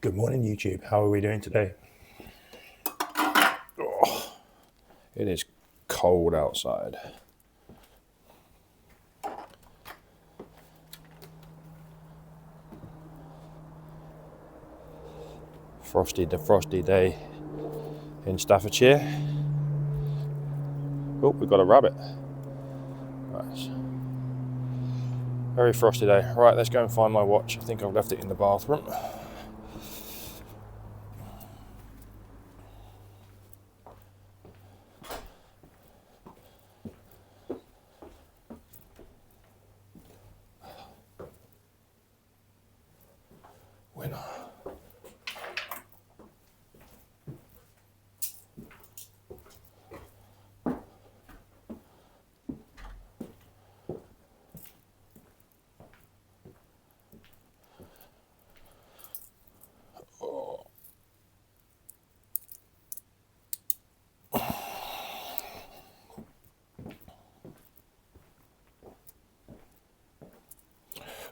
Good morning, YouTube. How are we doing today? Oh, it is cold outside. Frosty day in Staffordshire. Oh, we've got a rabbit. Nice. Very frosty day. Right, let's go and find my watch. I think I've left it in the bathroom. Winner.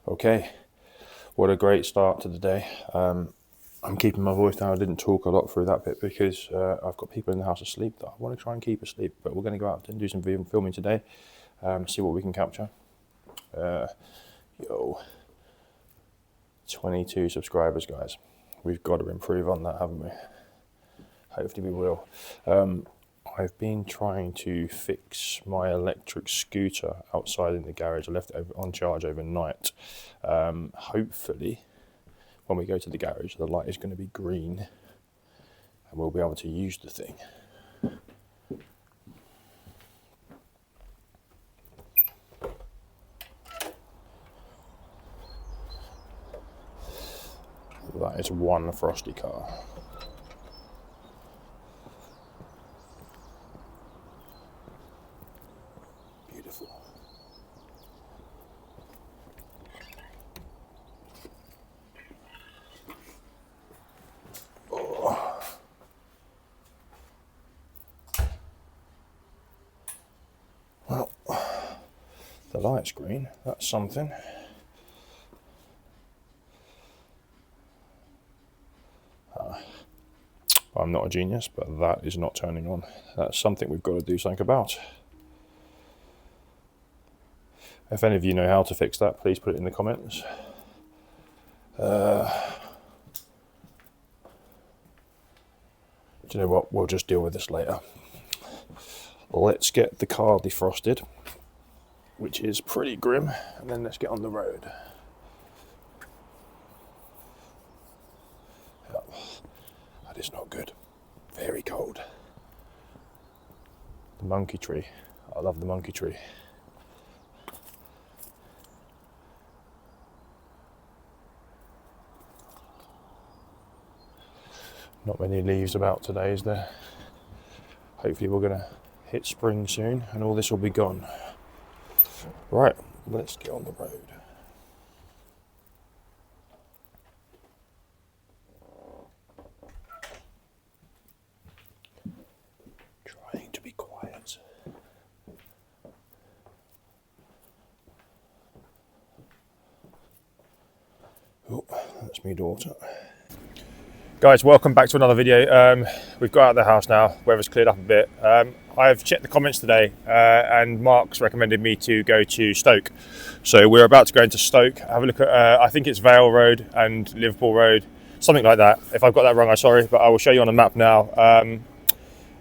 Okay, what a great start to the day. I'm keeping my voice down. I didn't talk a lot through that bit because I've got people in the house asleep that I want to try and keep asleep, but we're going to go out and do some filming today, see what we can capture. 22 subscribers, guys. We've got to improve on that, haven't we? Hopefully we will. I've been trying to fix my electric scooter outside in the garage. I left it on charge overnight. Hopefully, when we go to the garage, the light is going to be green and we'll be able to use the thing. That is one frosty car. Beautiful. Oh. Well, the light's green, that's something. I'm not a genius, but that is not turning on. That's something we've got to do something about. If any of you know how to fix that, please put it in the comments. Do you know what? We'll just deal with this later. Let's get the car defrosted, which is pretty grim, and then let's get on the road. That is not good. Very cold. The monkey tree. I love the monkey tree. Not many leaves about today, is there? Hopefully we're going to hit spring soon and all this will be gone. Right, let's get on the road. Trying to be quiet. Oh, that's me daughter. Guys, welcome back to another video. We've got out of the house now, weather's cleared up a bit. I've checked the comments today and Mark's recommended me to go to Stoke. So we're about to go into Stoke, have a look at, I think it's Vale Road and Liverpool Road, something like that. If I've got that wrong, I'm sorry, but I will show you on a map now.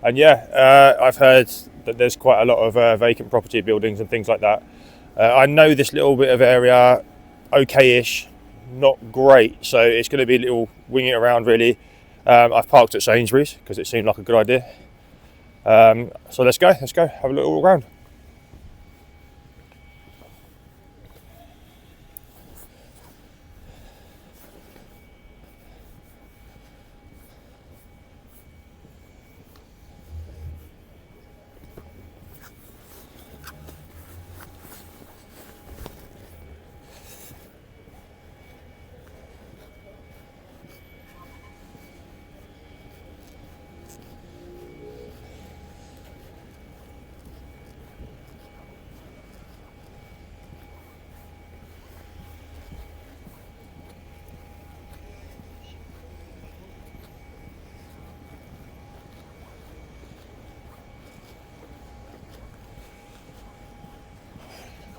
And yeah, I've heard that there's quite a lot of vacant property buildings and things like that. I know this little bit of area, okay-ish, not great, so it's going to be a little wing it around really. I've parked at Sainsbury's because it seemed like a good idea. So let's go, have a little around.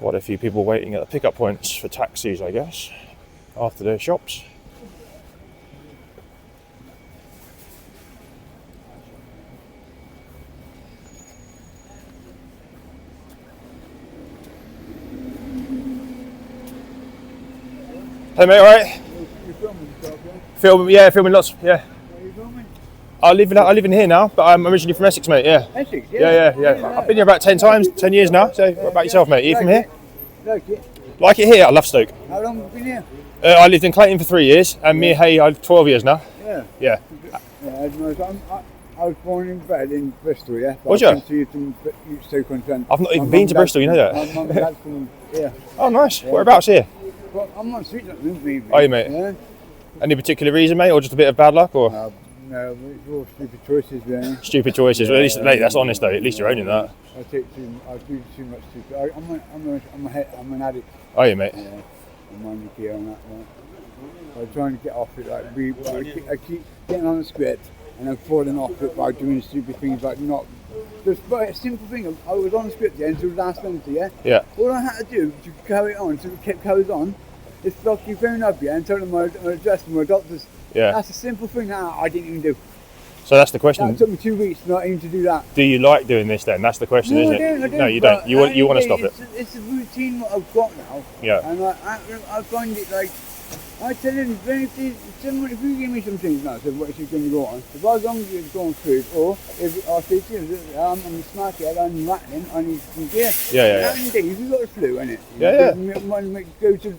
Quite a few people waiting at the pickup points for taxis, I guess, after their shops. Hey mate, alright? You're filming yourself, Yeah, filming lots, yeah. Where are you filming? I live in here now, but I'm originally from Essex, mate, yeah. Essex, yeah. Yeah. I've been here about 10 years now, so what about yourself, mate? Are you from here? Like it. Like it here? I love Stoke. How long have you been here? I lived in Clayton for 3 years, and Mere Hay, I'm 12 years now. Yeah. Yeah. I was born in Vale in Bristol, yeah. Was you? I see you from Stoke-on-Trent. I've not even been to Bristol, you know that? My mum and dad's from here. Oh, nice. Whereabouts here? Well, I'm on street at the moment. Are you, mate? Yeah. Any particular reason, mate, or just a bit of bad luck, or? No, it's all stupid choices, really. Stupid choices. Well, at least, mate, that's honest though. At least you're owning that. I do too much stupid. I'm an addict. Are you, mate? Yeah. I'm on the key on that one. I'm trying to get off it. I keep getting on the script and I'm falling off it by doing stupid things like not. Just a simple thing. I was on the script until last Wednesday, yeah. Yeah. All I had to do to carry on, so it kept carries on, is lock your phone up, yeah, and tell them my address and my doctor's. Yeah. That's a simple thing that I didn't even do. So that's the question. That took me 2 weeks not even to do that. Do you like doing this then? That's the question, isn't it? I do. No, you don't. You want to stop it. It's a routine what I've got now. Yeah. And I find it like, I tell him, if you give me some things now, so what is it going to go on? If I was hungry to go on food, or if I say to you, I'm smart head, I'm rattling, I need some gear. Yeah. Indeed, you've got a flu, innit? Yeah. Go to...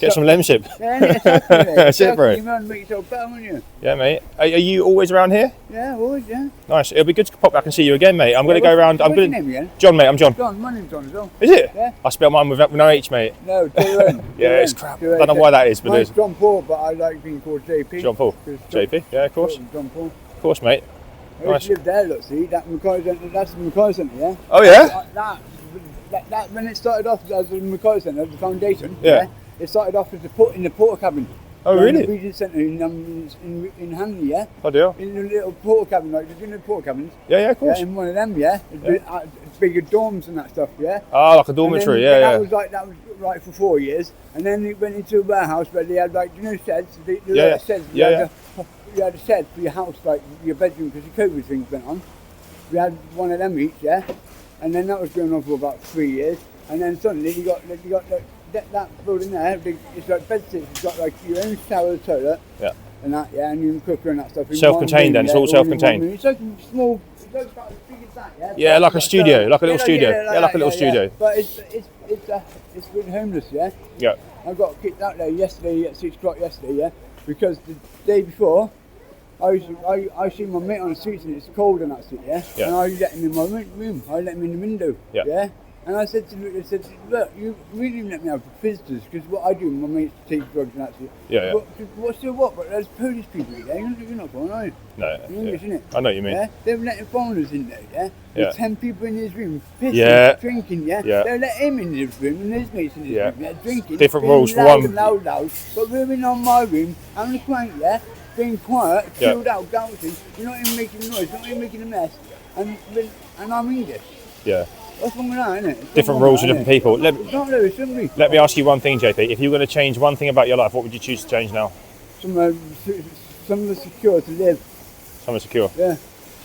Get some lemsip. Yeah, exactly. That's it, bro. You want to make yourself better, won't you? Yeah, mate. Are you always around here? Yeah, always, yeah. Nice. It'll be good to pop back and see you again, mate. I'm going to go around. What's your name again? John, mate. I'm John. John, my name's John as well. Is it? Yeah. I spell mine with no H, mate. No, J-O-N. Yeah, it's crap. I don't know why that is, but Mine's it is. John Paul, but I like being called JP. John Paul. JP? Yeah, of course. John Paul. Of course, mate. I used to live there, look, see, that's the Mackay Centre, yeah? Oh, yeah? That when it started off as the Mackay Centre, the foundation, Yeah. it started off as in the porter cabin. Oh, In really? the Regent Centre in Hanley, yeah? Oh, dear. In the little porter cabin, like, you know the porter cabins? Yeah, of course. Yeah, in one of them, yeah? Bigger dorms and that stuff, yeah? Oh, like a dormitory, yeah. That was right for 4 years, and then it went into a warehouse where they had like, you know, sheds. Sheds. You had a shed for your house, like your bedroom, because the COVID thing went on. We had one of them each, yeah, and then that was going on for about 3 years, and then suddenly you got that building there. It's like bed sits. It's got like your own shower, toilet, Yeah. and that, yeah, and your own cooker and that stuff. Self-contained then. It's all self-contained. It's like a small. It's like about as big as that, yeah. Yeah, like a studio, like a little studio. Yeah, Yeah, like a little studio. But it's been homeless, yeah. Yeah. I got kicked out there yesterday at 6 o'clock yesterday, yeah, because the day before I seen my mate on the streets and it's cold and that shit, yeah. And I let him in my room. I let him in the window, yeah. And I said to him, look, you really let me have visitors, because what I do, my mates take drugs and that shit. Yeah. What's the what? But there's police people there. You're not going, are you? No. English, innit? I know what you mean. Yeah? They're letting foreigners in there, yeah? There's 10 people in his room, pissing, drinking, yeah? They let him in his room and his mates in his room, yeah? Drinking. Different rules for one. Loud. But we're in on my room, having a crank, yeah? Being quiet, chilled out, dancing. You're not even making noise, not even making a mess. And I'm English. Yeah. What's wrong with that, innit? Different rules for different people. Let me ask you one thing, JP. If you were going to change one thing about your life, what would you choose to change now? Somewhere secure to live. Somewhere secure? Yeah.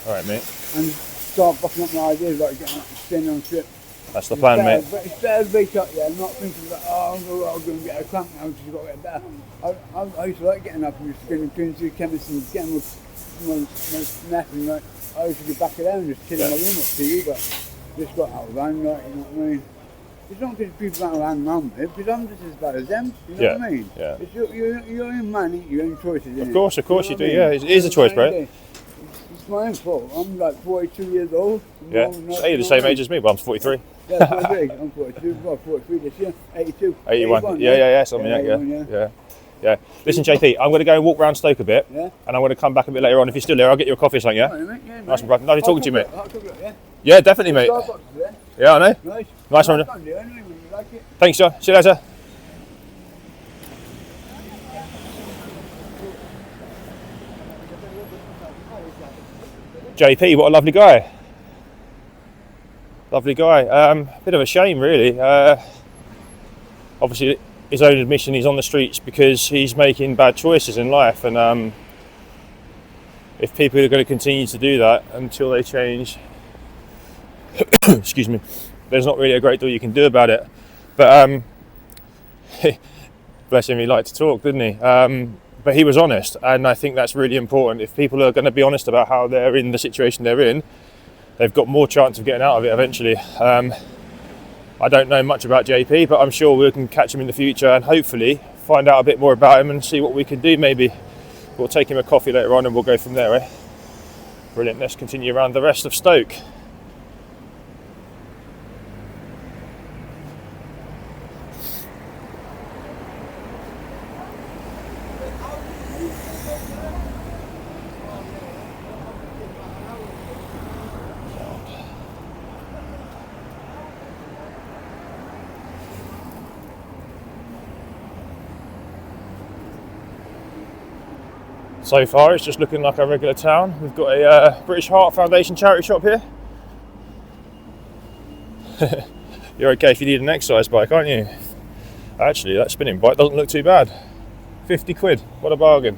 All right, mate. And start bucking up my ideas, like staying on trip. That's the plan, mate. But it's better to wake up, yeah, not thinking about, I'm going to get a cramp now because you've got to get better. I used to like getting up and just going to the chemist and getting my meth and like, I used to get back there and just chill in my room up TV, but just got out of hand, like, you know what I mean? It's not because people aren't around with, because I'm just as bad as them, you know what I mean? Yeah. It's your own money, your own choices, Of course you do, yeah. It is a choice, bro. It's my own fault. I'm like 42 years old. Yeah. So you're the same age as me, but I'm 43. Yeah, 43. I'm 42. Well, 43 this year. 82. 81. Yeah. Something like that. Yeah. Listen, JP, I'm going to go and walk around Stoke a bit, and I'm going to come back a bit later on. If you're still there, I'll get you a coffee or something, yeah? Nice one, bro. Lovely talking to you, mate. Yeah, definitely, mate. Yeah, I know. Nice one. Thanks, John. See you later. JP, what a lovely guy. Lovely guy. Bit of a shame, really. obviously his own admission, he's on the streets because he's making bad choices in life, and if people are going to continue to do that until they change, excuse me, there's not really a great deal you can do about it. But bless him, he liked to talk, didn't he? But he was honest, and I think that's really important. If people are going to be honest about how they're in the situation they're in, they've got more chance of getting out of it eventually. I don't know much about JP, but I'm sure we can catch him in the future and hopefully find out a bit more about him and see what we can do. Maybe we'll take him a coffee later on and we'll go from there, eh? Brilliant, let's continue around the rest of Stoke. So far it's just looking like a regular town. We've got a British Heart Foundation charity shop here. You're okay if you need an exercise bike, aren't you? Actually, that spinning bike doesn't look too bad. 50 quid, what a bargain.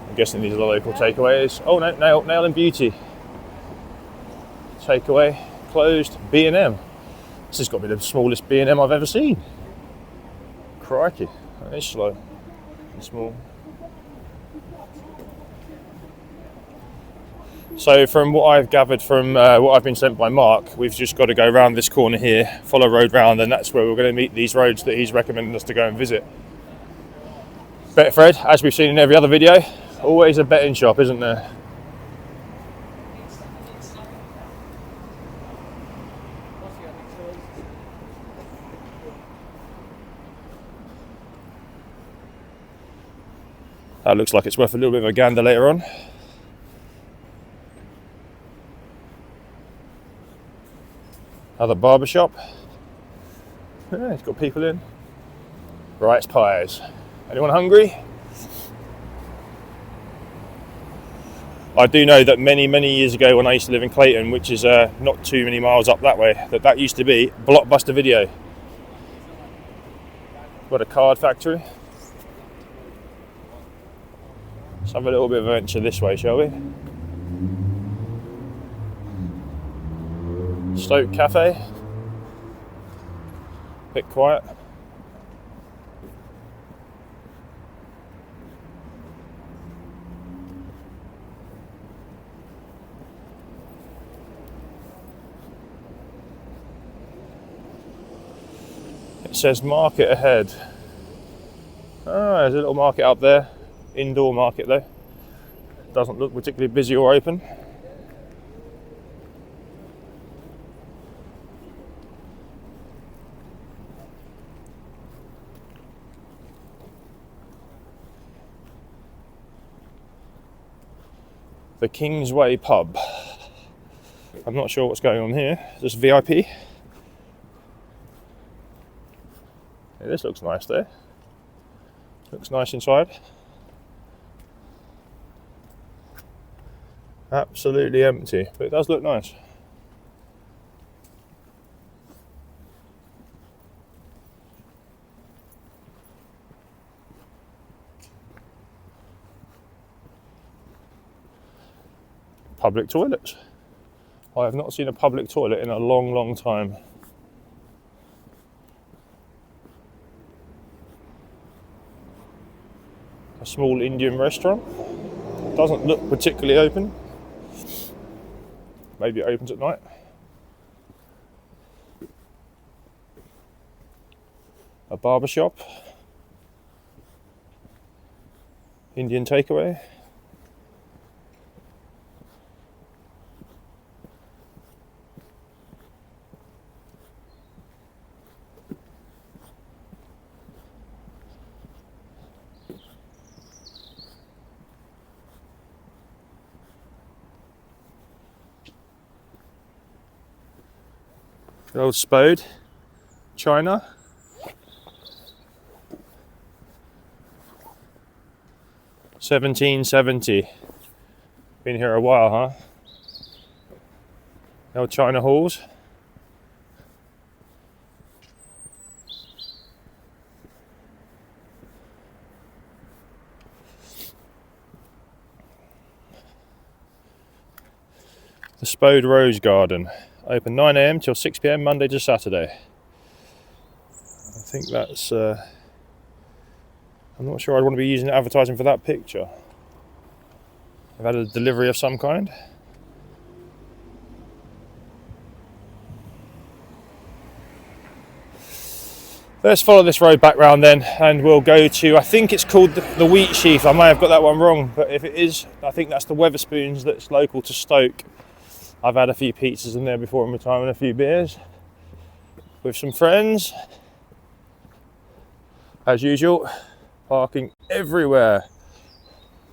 I'm guessing these are the local takeaways. Oh no, Nail and Beauty. Takeaway, closed, B&M. This has got to be the smallest B&M I've ever seen. Crikey, that is slow and small. So from what I've gathered from what I've been sent by Mark, we've just got to go around this corner here, follow road round, and that's where we're going to meet these roads that he's recommended us to go and visit. Betfred, as we've seen in every other video, always a betting shop, isn't there? That looks like it's worth a little bit of a gander later on. Another barber shop. Yeah, it's got people in. Wright's Pies. Anyone hungry? I do know that many years ago when I used to live in Clayton, which is not too many miles up that way, that used to be Blockbuster Video. Got a card factory. Let's have a little bit of a venture this way, shall we? Stoke Cafe. Bit quiet. It says market ahead. Oh, there's a little market up there. Indoor market though. Doesn't look particularly busy or open. The Kingsway pub. I'm not sure what's going on here. Just VIP. Yeah, this looks nice there. Looks nice inside. Absolutely empty, but it does look nice. Public toilets. I have not seen a public toilet in a long time. A small Indian restaurant. Doesn't look particularly open. Maybe it opens at night. A barber shop. Indian takeaway. The old Spode, China. 1770. Been here a while, huh? The old China halls. The Spode Rose Garden, open 9 AM till 6 PM Monday to Saturday. I think that's, I'm not sure I'd want to be using advertising for that picture. I've had a delivery of some kind. Let's follow this road back round then, and we'll go to, I think it's called the Wheat Sheaf. I may have got that one wrong, but if it is, I think that's the Wetherspoons that's local to Stoke. I've had a few pizzas in there before in my time and a few beers with some friends. As usual, parking everywhere.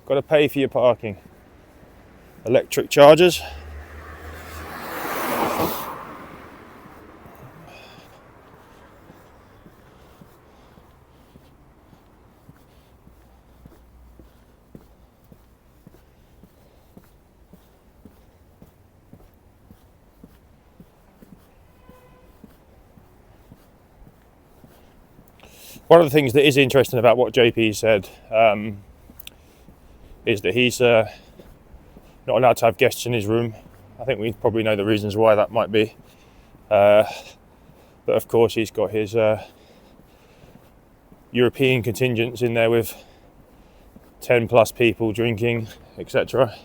Got to pay for your parking. Electric chargers. One of the things that is interesting about what JP said is that he's not allowed to have guests in his room. I think we probably know the reasons why that might be. But of course he's got his European contingents in there with 10 plus people drinking, etc.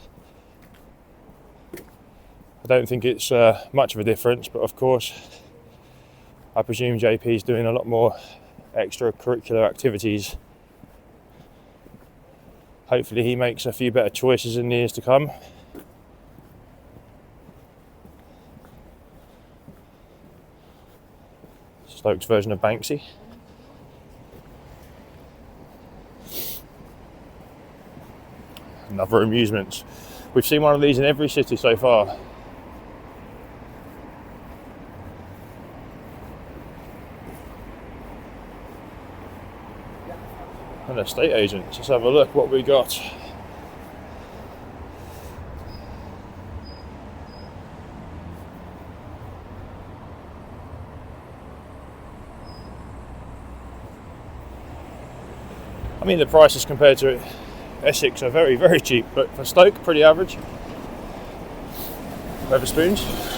I don't think it's much of a difference, but of course I presume JP's doing a lot more extracurricular activities. Hopefully he makes a few better choices in the years to come. Stoke's version of Banksy. Another amusements. We've seen one of these in every city so far. An estate agent. Let's have a look what we got. I mean, the prices compared to Essex are very, very cheap, but for Stoke, pretty average. Wetherspoons.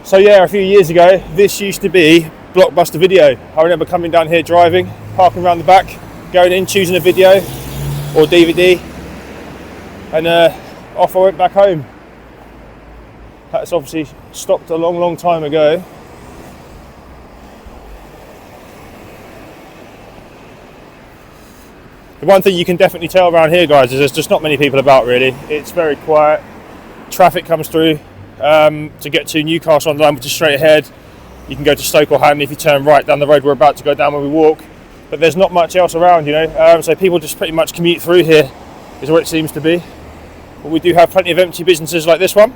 So yeah, a few years ago, this used to be Blockbuster Video. I remember coming down here driving, parking around the back, going in, choosing a video or DVD, and off I went back home. That's obviously stopped a long, long time ago. The one thing you can definitely tell around here, guys, is there's just not many people about really. It's very quiet. Traffic comes through. To get to Newcastle on the line, which is straight ahead. You can go to Stoke or Hanley if you turn right down the road we're about to go down when we walk. But there's not much else around, you know. So people just pretty much commute through here, is what it seems to be. But we do have plenty of empty businesses like this one.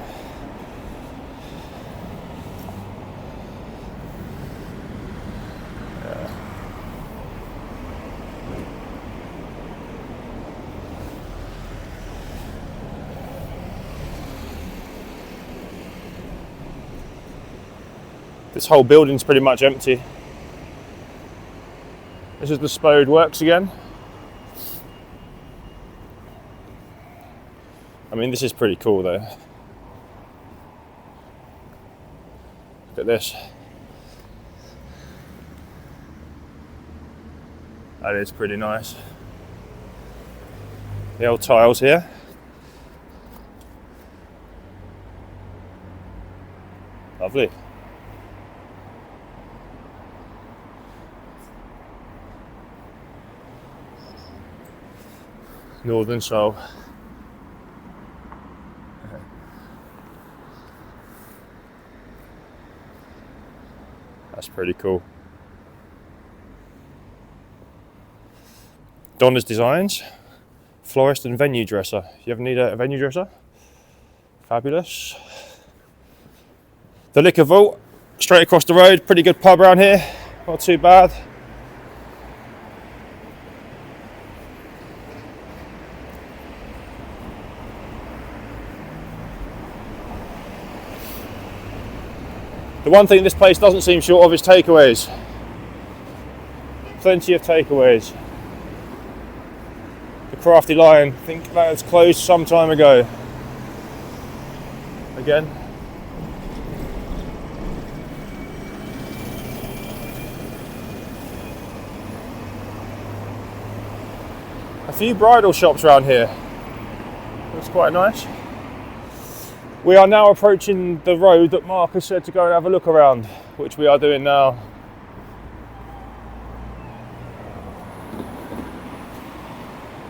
This whole building's pretty much empty. This is the Spode Works again. I mean, this is pretty cool though. Look at this. That is pretty nice. The old tiles here. Lovely. Northern Soul. That's pretty cool. Donna's Designs, florist and venue dresser. You ever need a venue dresser? Fabulous. The Liquor Vault, straight across the road, pretty good pub around here. not too bad. The one thing this place doesn't seem short of is takeaways. Plenty of takeaways. The Crafty Lion, I think that was closed some time ago. Again. A few bridal shops around here. Looks quite nice. We are now approaching the road that Mark has said to go and have a look around, which we are doing now.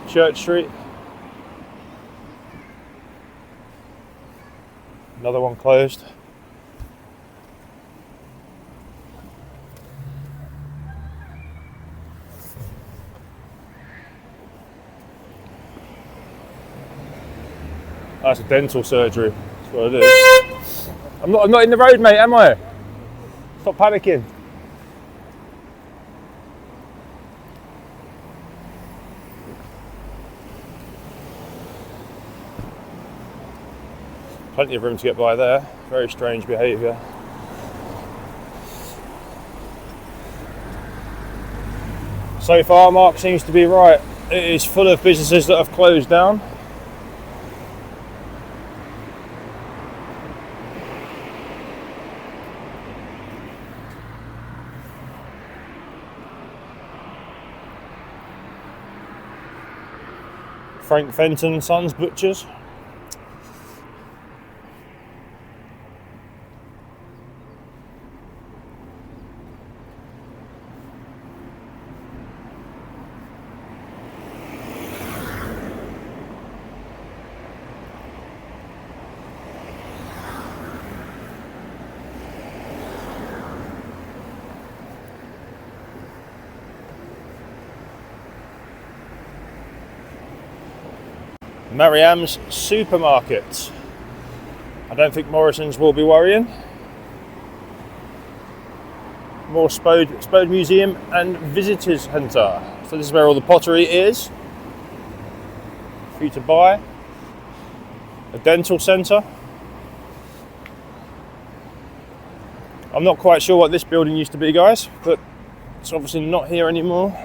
Church Street. Another one closed. That's a dental surgery. That's what it is. I'm not in the road, mate, am I? Stop panicking. Plenty of room to get by there. Very strange behaviour. So far, Mark seems to be right. It is full of businesses that have closed down. Frank Fenton and Sons Butchers. Mariam's Supermarket. I don't think Morrison's will be worrying. More Spode Museum and Visitors Centre. So this is where all the pottery is for you to buy. A dental centre. I'm not quite sure what this building used to be, guys, but it's obviously not here anymore.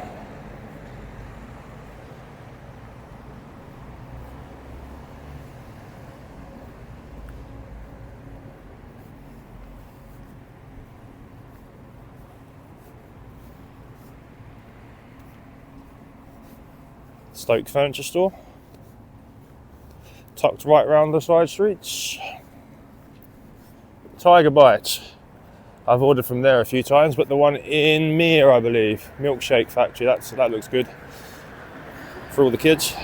Stoke Furniture Store, tucked right round the side streets. Tiger Bite, I've ordered from there a few times, but the one in Mere, I believe, Milkshake Factory, that looks good for all the kids.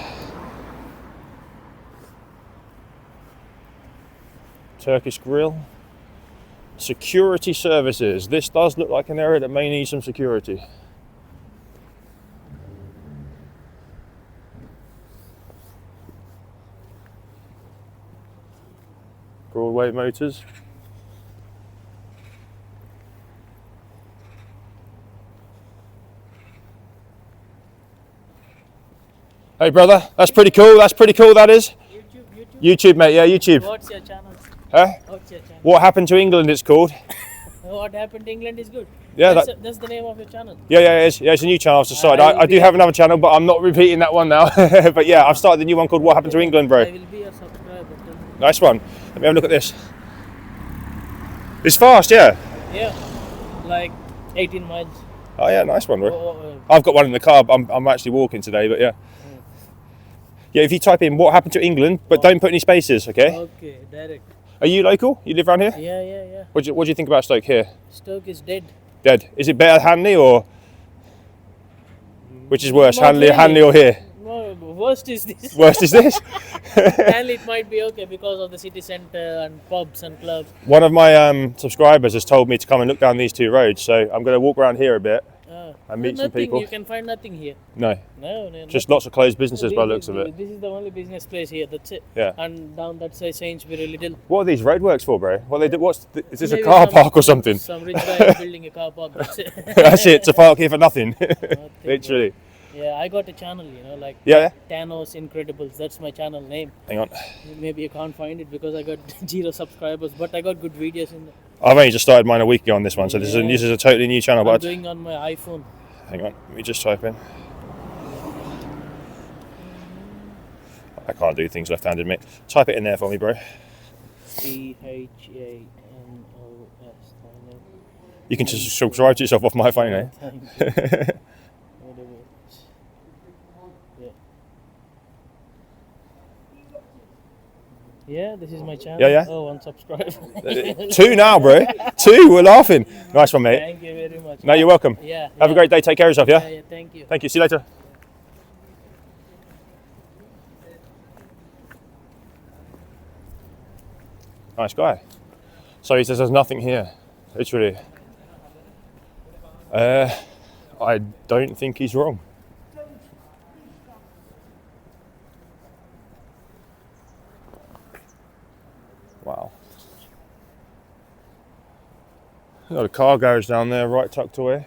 Turkish Grill. Security Services, this does look like an area that may need some security. Broadway Motors. Hey brother, that's pretty cool. That's pretty cool, that is. YouTube, mate, yeah, YouTube. What's your channel? Huh? What's your channel? What Happened to England, it's called. What Happened to England is good. Yeah, that's the name of your channel. Yeah, it's a new channel I've decided. I do have another channel, but I'm not repeating that one now. But yeah, I've started a new one called What Happened to England, bro. I will be a subscriber. Nice one. Let me have a look at this. It's fast, yeah. Yeah, like 18 miles. Oh yeah, nice one, bro. I've got one in the car. I'm actually walking today, but yeah. Yeah, if you type in What Happened to England, but don't put any spaces, okay? Okay, direct. Are you local? You live around here? Yeah. What do you think about Stoke here? Stoke is dead. Dead. Is it better Hanley or which is worse, Not really. Hanley or here? No, worst is this. Worst is this? Hanley it might be okay because of the city centre and pubs and clubs. One of my subscribers has told me to come and look down these two roads, so I'm going to walk around here a bit. Oh, and meet some nothing. people. You can find nothing here. No, No. just lots of closed businesses by the looks of it. This is the only business place here. That's it. Yeah. And down that side, Sainsbury Little. What are these roadworks for, bro? What they do? Is this a Maybe car park or something? Some rich guy is building a car park. That's it. That's it. To park here for nothing. Nothing, Literally. Yeah, I got a channel, like Yeah. Thanos Incredibles. That's my channel name. Hang on. Maybe you can't find it because I got 0 subscribers, but I got good videos in there. I've only just started mine a week ago on this one, so this is a totally new channel. I'm But doing on my iPhone. hang on, let me just type in. I can't do things left-handed, mate. Type it in there for me, bro. THANOS. You can just subscribe to yourself off my phone, eh? Thank you. Yeah, this is my channel. Yeah. Oh, unsubscribe. 2 now, bro. 2, we're laughing. Nice one, mate. Thank you very much. No, you're welcome. Yeah. Have a great day. Take care of yourself, yeah? Yeah, thank you. Thank you. See you later. Nice guy. So he says there's nothing here. Literally. I don't think he's wrong. Wow. Got a car garage down there, right tucked away.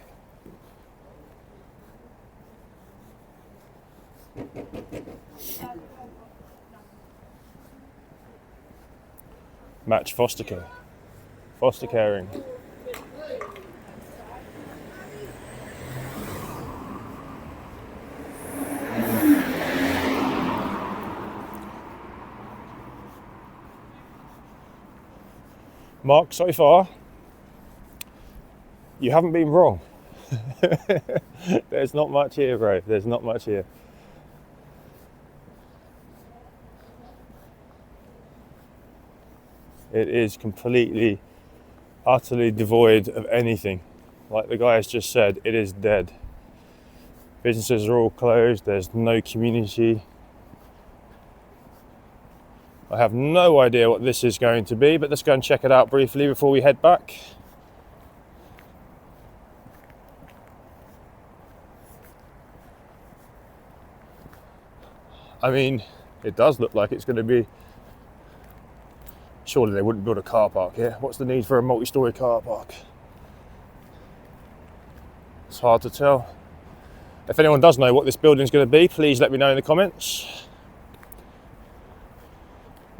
Match foster care. Foster caring. Mark, so far, you haven't been wrong. There's not much here, bro. There's not much here. It is completely, utterly devoid of anything. Like the guy has just said, it is dead. Businesses are all closed. There's no community. I have no idea what this is going to be, but let's go and check it out briefly before we head back. I mean, it does look like it's going to be... Surely they wouldn't build a car park here. What's the need for a multi-storey car park? It's hard to tell. If anyone does know what this building is going to be, please let me know in the comments.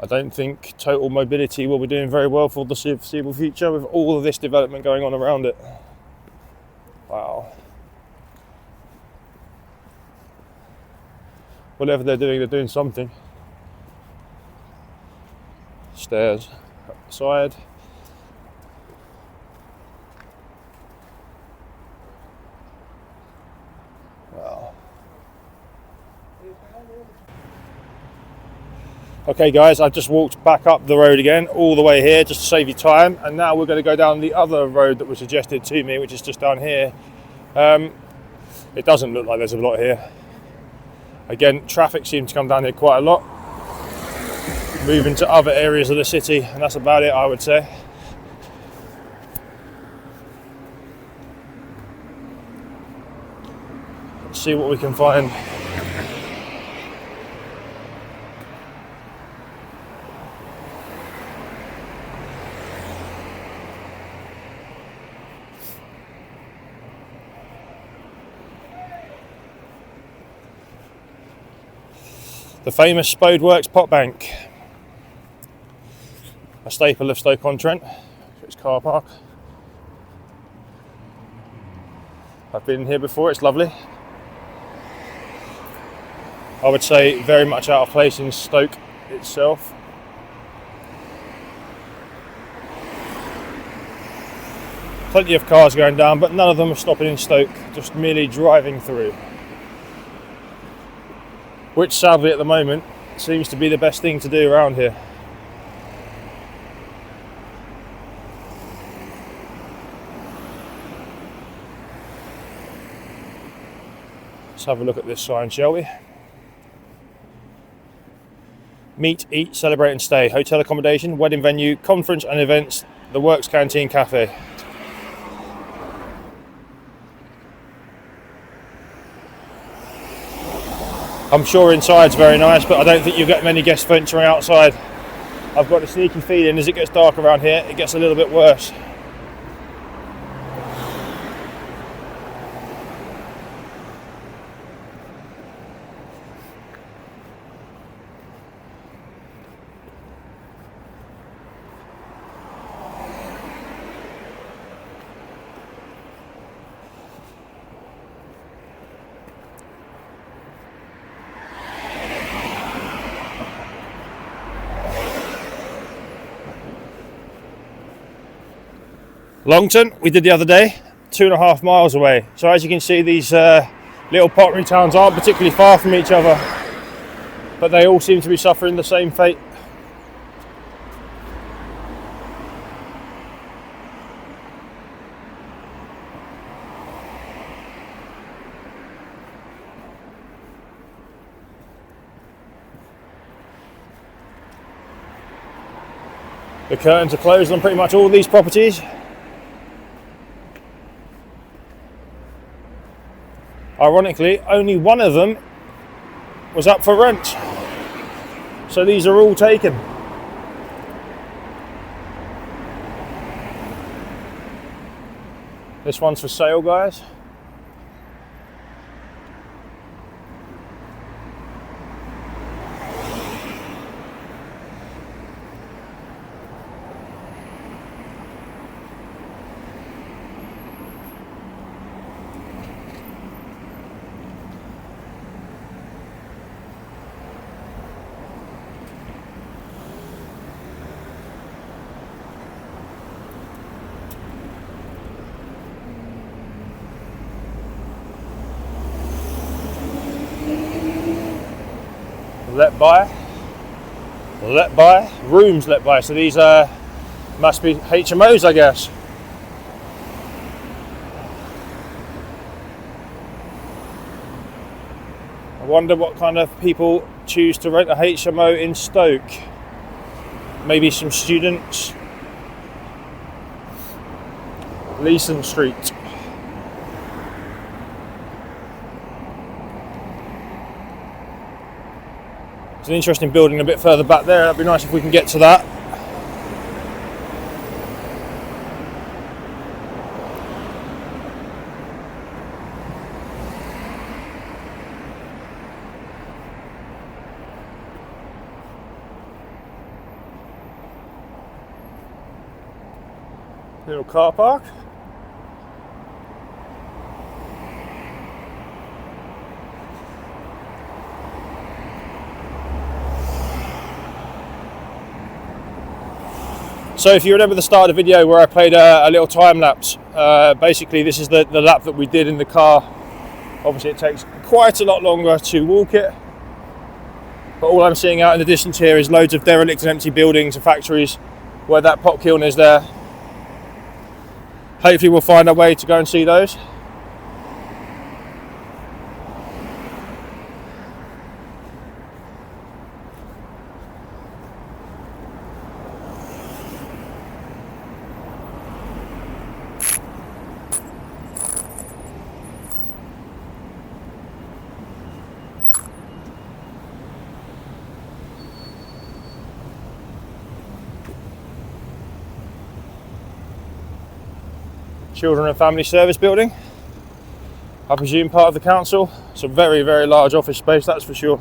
I don't think total mobility will be doing very well for the foreseeable future with all of this development going on around it. Wow. Whatever they're doing something. Stairs up the side. Wow. Okay guys, I've just walked back up the road again, all the way here, just to save you time, and now we're going to go down the other road that was suggested to me, which is just down here. It doesn't look like there's a lot here. Again, traffic seems to come down here quite a lot, moving to other areas of the city, and that's about it, I would say. Let's see what we can find. The famous Spodeworks pot bank, a staple of Stoke-on-Trent. It's car park. I've been here before, it's lovely. I would say very much out of place in Stoke itself. Plenty of cars going down, but none of them are stopping in Stoke, just merely driving through. Which sadly at the moment seems to be the best thing to do around here. Let's have a look at this sign, shall we? Meet, eat, celebrate and stay. Hotel accommodation, wedding venue, conference and events, the Works Canteen Cafe. I'm sure inside's very nice, but I don't think you'll get many guests venturing outside. I've got a sneaky feeling as it gets dark around here, it gets a little bit worse. Longton, we did the other day, 2.5 miles away. So as you can see, these little pottery towns aren't particularly far from each other, but they all seem to be suffering the same fate. The curtains are closed on pretty much all these properties. Ironically, only one of them was up for rent. So these are all taken. This one's for sale, guys. Let by, rooms let by, so these must be HMOs, I guess. I wonder what kind of people choose to rent a HMO in Stoke. Maybe some students. Leeson Street. It's an interesting building a bit further back there. That'd be nice if we can get to that. Little car park. So if you remember the start of the video where I played a little time lapse, basically this is the lap that we did in the car. Obviously it takes quite a lot longer to walk it, but all I'm seeing out in the distance here is loads of derelict and empty buildings and factories where that pot kiln is there. Hopefully we'll find a way to go and see those. Children and Family Service building. I presume part of the council. It's a very, very large office space, that's for sure.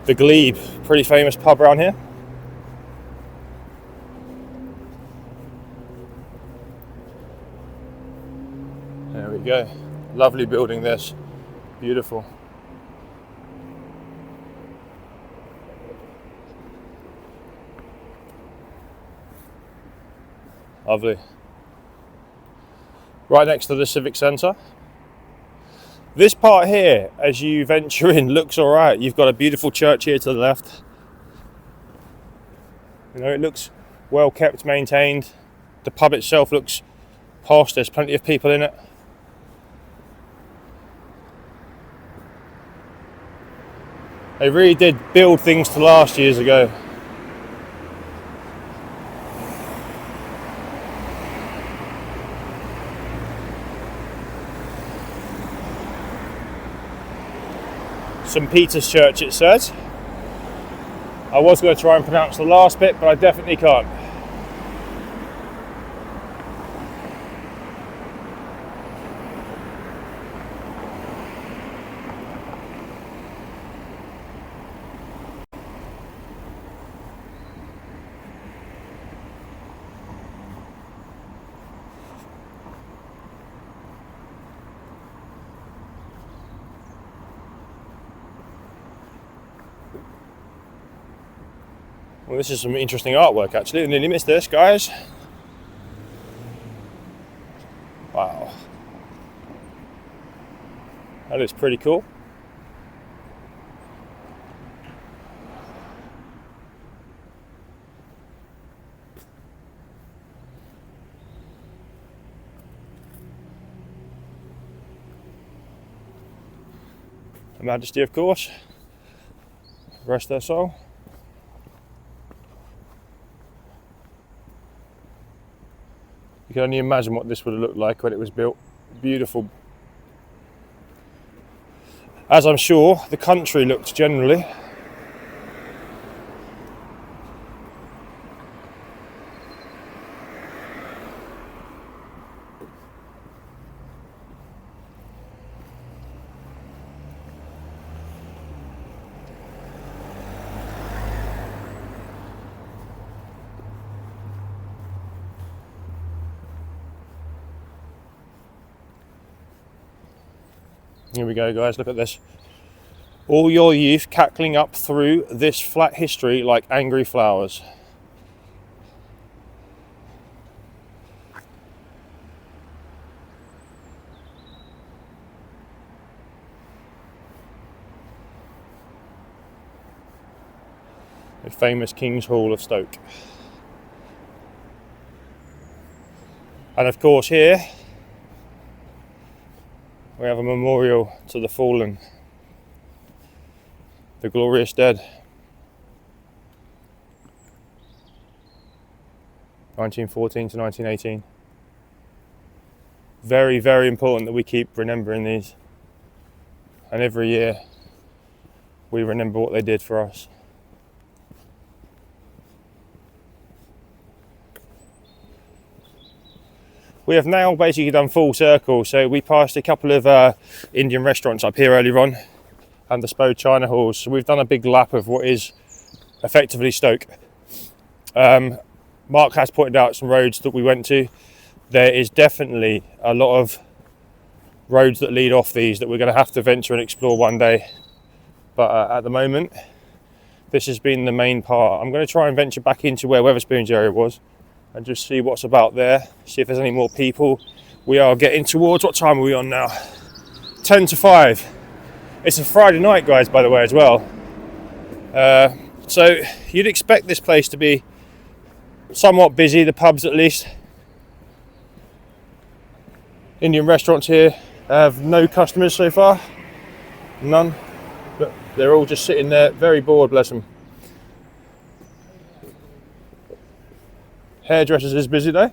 The Glebe, pretty famous pub around here. There we go. Lovely building this. Beautiful. Lovely. right next to the civic centre. This part here, as you venture in, looks all right. You've got a beautiful church here to the left. You know, it looks well kept, maintained. The pub itself looks posh. There's plenty of people in it. They really did build things to last years ago. St. Peter's Church, it says. I was going to try and pronounce the last bit, but I definitely can't. Well, this is some interesting artwork actually. I nearly missed this, guys. Wow. That is pretty cool. Her Majesty, of course. Rest their soul. You can only imagine what this would have looked like when it was built. Beautiful. As I'm sure the country looked generally. Here we go, guys, look at this. All your youth cackling up through this flat history like angry flowers. The famous King's Hall of Stoke. And of course here, we have a memorial to the fallen, the glorious dead. 1914 to 1918. Very, very important that we keep remembering these. And every year we remember what they did for us. We have now basically done full circle, so we passed a couple of Indian restaurants up here earlier on and the Spo China halls. So we've done a big lap of what is effectively Stoke. Mark has pointed out some roads that we went to. There is definitely a lot of roads that lead off these that we're going to have to venture and explore one day. But at the moment, this has been the main part. I'm going to try and venture back into where Wetherspoon's area was and just see what's about there, see if there's any more people. We are getting towards, what time are we on now? 10 to 5. It's a Friday night, guys, by the way, as well. So you'd expect this place to be somewhat busy, the pubs at least. Indian restaurants here have no customers so far. None. But they're all just sitting there, very bored, bless them. Hairdressers is busy though.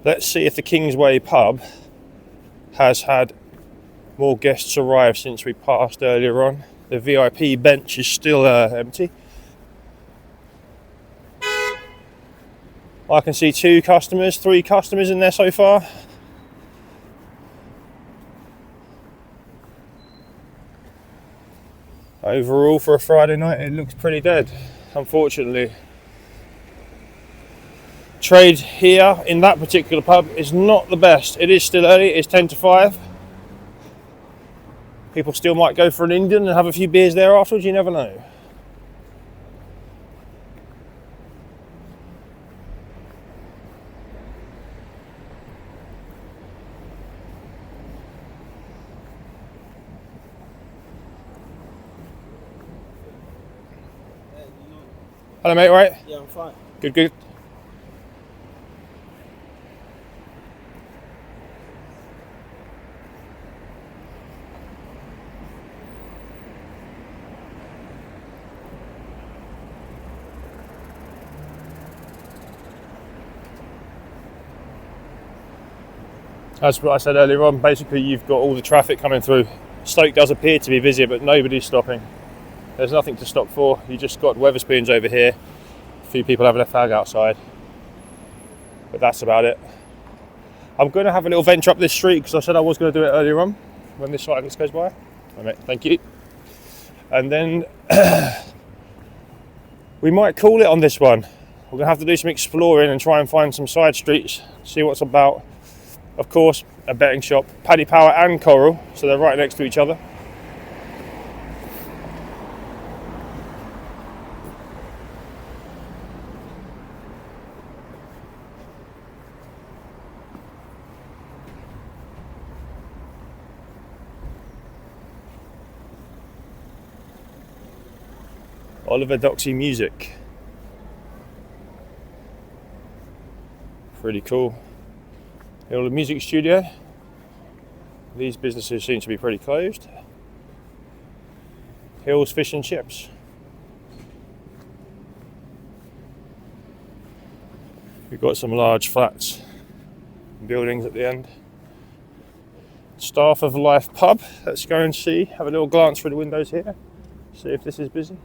Let's see if the Kingsway pub has had more guests arrive since we passed earlier on. The VIP bench is still empty. I can see 2 customers, 3 customers in there so far. Overall, for a Friday night, it looks pretty dead, unfortunately. Trade here in that particular pub is not the best. It is still early, it's 10 to 5. People still might go for an Indian and have a few beers there afterwards, you never know. Hello mate, right? Yeah, I'm fine. Good, good. As what I said earlier on, basically you've got all the traffic coming through. Stoke does appear to be busy, but nobody's stopping. There's nothing to stop for. You just got Wetherspoons over here. A few people having a fag outside. But that's about it. I'm going to have a little venture up this street because I said I was going to do it earlier on when this cyclist goes by. Hi mate, thank you. And then we might call it on this one. We're going to have to do some exploring and try and find some side streets, see what's about. Of course, a betting shop, Paddy Power and Coral, so they're right next to each other. Oliver Doxy Music. Pretty cool. Little music studio. These businesses seem to be pretty closed. Hills Fish and Chips. We've got some large flats and buildings at the end. Staff of Life pub. Let's go and see. Have a little glance through the windows here. See if this is busy.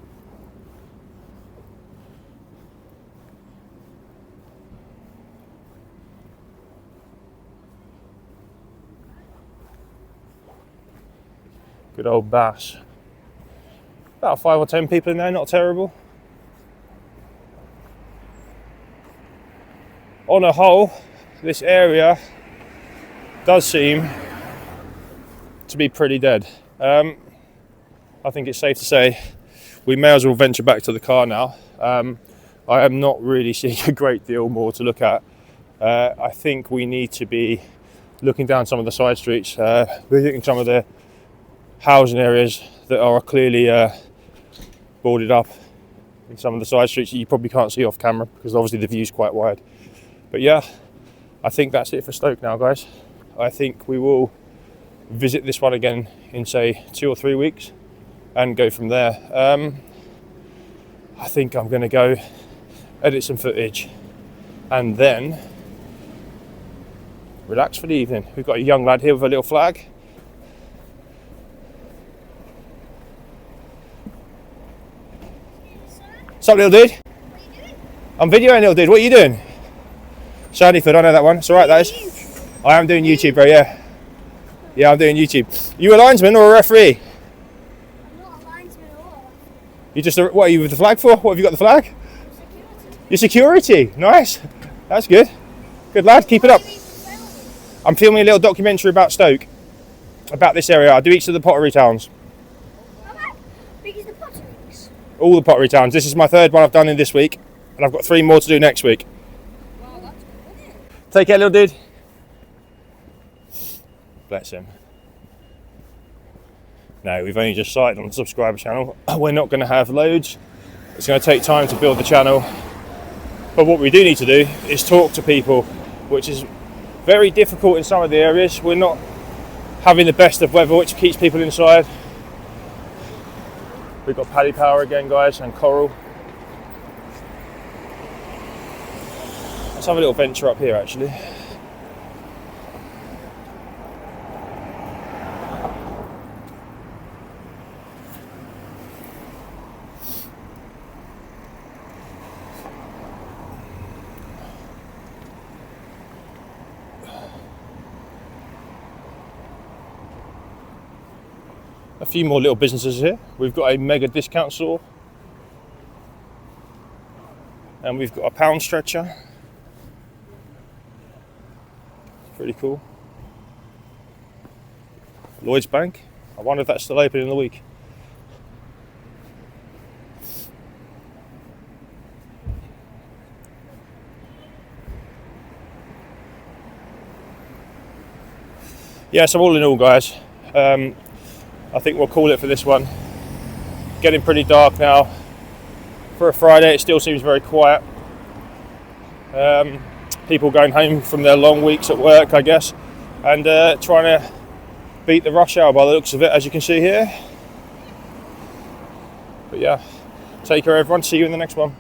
Good old Bass. About 5 or 10 people in there, not terrible. On a whole, this area does seem to be pretty dead. I think it's safe to say we may as well venture back to the car now. I am not really seeing a great deal more to look at. I think we need to be looking down some of the side streets, visiting some of the housing areas that are clearly boarded up in some of the side streets that you probably can't see off camera because obviously the view's quite wide. But yeah, I think that's it for Stoke now, guys. I think we will visit this one again in say 2 or 3 weeks and go from there. I think I'm going to go edit some footage and then relax for the evening. We've got a young lad here with a little flag. What's up, little dude? What are you doing? I'm videoing, little dude. What are you doing? Sandyford, I know that one. It's alright, that is. I am doing YouTube, bro, yeah. Yeah, I'm doing YouTube. You a linesman or a referee? I'm not a linesman or a referee. You just, what are you with the flag for? What have you got the flag? Security. Your security. Nice. That's good. Good lad, keep it up. I'm filming a little documentary about Stoke. About this area. I do each of the pottery towns. How big is the potteries? All the pottery towns. This is my 3rd one I've done in this week. And I've got 3 more to do next week. Wow, that's good, isn't it? Take care, little dude. Bless him. No, we've only just started on the subscriber channel. We're not going to have loads. It's going to take time to build the channel. But what we do need to do is talk to people, which is very difficult in some of the areas. We're not having the best of weather, which keeps people inside. We've got Paddy Power again, guys, and Coral. Let's have a little venture up here, actually. A few more little businesses here. We've got a mega discount store. And we've got a pound stretcher. Pretty cool. Lloyd's Bank. I wonder if that's still open in the week. Yeah, so all in all, guys, I think we'll call it for this one. Getting pretty dark now. For a Friday, it still seems very quiet. People going home from their long weeks at work, I guess, and trying to beat the rush hour by the looks of it, as you can see here. But yeah, take care everyone, see you in the next one.